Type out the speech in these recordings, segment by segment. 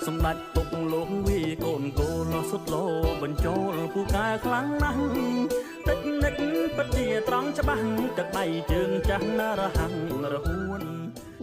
សម្ដេចពុកលោកវីកូនកូលសុទ្ធលោបញ្ចូលពូកែខ្លាំងណាស់តិចនិចពិតជាត្រង់ច្បាស់ទឹកដៃជើងចាស់ណារហាំងរហួន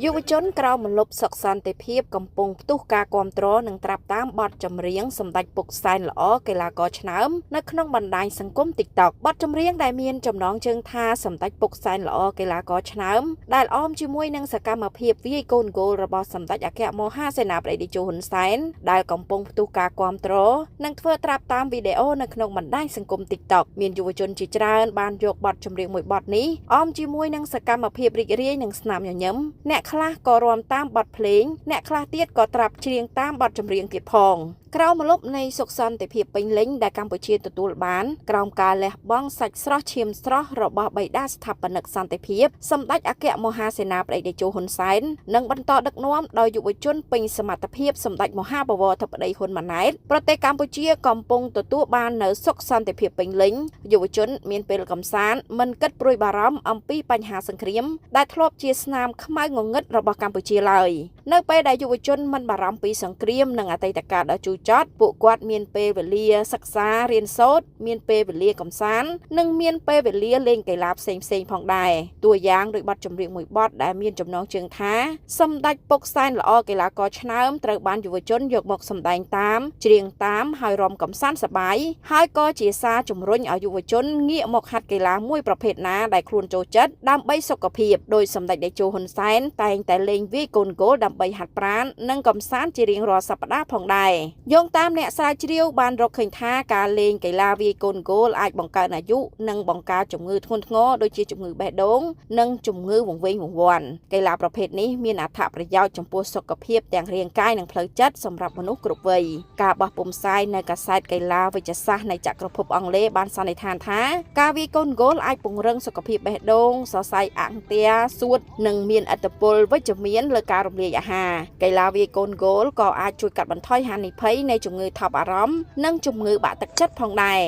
យុវជនក្រៅមលុបសុខសន្តិភាពកំពុងផ្ទុះការគ្រប់គ្រងនិងត្រាប់តាមបទចម្រៀងសម្ដេចពុកសែនល្អកីឡាករឆ្នើមនៅក្នុងបណ្ដាញសង្គម TikTok បទចម្រៀងដែលមានចំណងជើងថាសម្ដេចពុកសែនល្អកីឡាករឆ្នើមដែលអមជាមួយនឹងសកម្មភាពវាយកូនគោលរបស់សម្ដេចអគ្គមហាសេនាបតីតេជោហ៊ុនសែនដែលកំពុងផ្ទុះការគ្រប់គ្រងនិងធ្វើត្រាប់តាមវីដេអូនៅក្នុងបណ្ដាញសង្គម TikTok មានយុវជនជាច្រើនបានយកបទចម្រៀងមួយបទនេះអមជាមួយនឹងសកម្មភាពរីករាយនិងស្នាមញញឹមអ្នកខ្លះក៏រាំតាមបទភ្លេងអ្នកខ្លះទៀតក៏ត្រាប់ច្រៀងតាមបទចម្រៀងទៀតផងក្រៅមលុបនៃសុខសន្តិភាពពេញលេញដែលកម្ពុជាទទួលបានក្រោមការលះបង់សាច់ស្រស់ឈាមស្រស់របស់បិតាស្ថាបនិកសន្តិភាពសម្ដេចអគ្គមហាសេនាបតីតេជោហ៊ុនសែននិងបន្តដឹកនាំដោយយុវជនពេញសមត្ថភាពសម្ដេចមហាបវរធិបតីហ៊ុនម៉ាណែតប្រទេសកម្ពុជាកំពុងទទួលបាននូវសុខសន្តិភាពពេញលេញយុវជនមានពេលកម្សាន្តមិនគិតព្រួយបារម្ភអំពីបញ្ហាសង្គ្រាមដែលធ្លាប់ជាស្នាមខ្មៅងងឹតរបស់កម្ពុជាឡើយនៅពេលដែលយុវជនមិនបារម្ភពីសង្គ្រាមនិងអតីតកាលដ៏ជូរចត់ពួកគាត់មានពេលវេលាសិក្សារៀនសូត្រមានពេលវេលាកម្សាន្តនិងមានពេលវេលាលេងកីឡាផ្សេងៗផងដែរតួយ៉ាងដោយបទចម្រៀងមួយបទដែលមានចំណងជើងថាសម្ដេចពុកសែនល្អកីឡាករឆ្នើមត្រូវបានយុវជនយកមកសម្ដែងតាមច្រៀងតាមហើយរាំកម្សាន្តសប្បាយហើយក៏ជាសារជំរុញឲ្យយុវជនងាកមកហាត់កីឡាមួយប្រភេទណាដែលខ្លួនចូលចិត្តដើម្បីសុខភាពដោយសម្ដេចតេជោហ៊ុនសែនតែងតែលេងវាយកូនគោលដើម្បីហាត់ប្រាណនិងកម្សាន្តជារៀងរាល់សប្តាហ៍ផងដែរយោងតាមអ្នកស្រាវជ្រាវបានរកឃើញថាការលេងកីឡាវាយកូនគោលអាចបង្កើនអាយុនិងបង្ការជំងឺធ្ងន់ធ្ងរដូចជាជំងឺបេះដូងនិងជំងឺវង្វេងវង្វាន់កីឡាប្រភេទនេះមានអត្ថប្រយោជន៍ចំពោះសុខភាពទាំងរាងកាយនិងផ្លូវចិត្តសម្រាប់មនុស្សគ្រប់វ័យការបោះពុម្ពផ្សាយនៅកាសែតកីឡាវិទ្យាសាស្ត្រនៃចក្រភពអង់គ្លេសបានសន្និដ្ឋានថាការវាយកូនគោលអាចពង្រឹងសុខភាពបេះដូងសរសៃអាក់ទែសួតនិងមានឥទ្ធិពលវិជ្ជមានលើការរំលាយអាហារកីឡាវាយកូនគោលក៏អាចជួយកាត់បន្ថយហានិភ័យនៃជំងឺថប់អារម្មណ៍និងជំងឺបាក់ទឹកចិត្តផងដែរ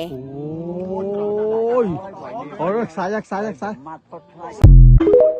អូយខ្សែ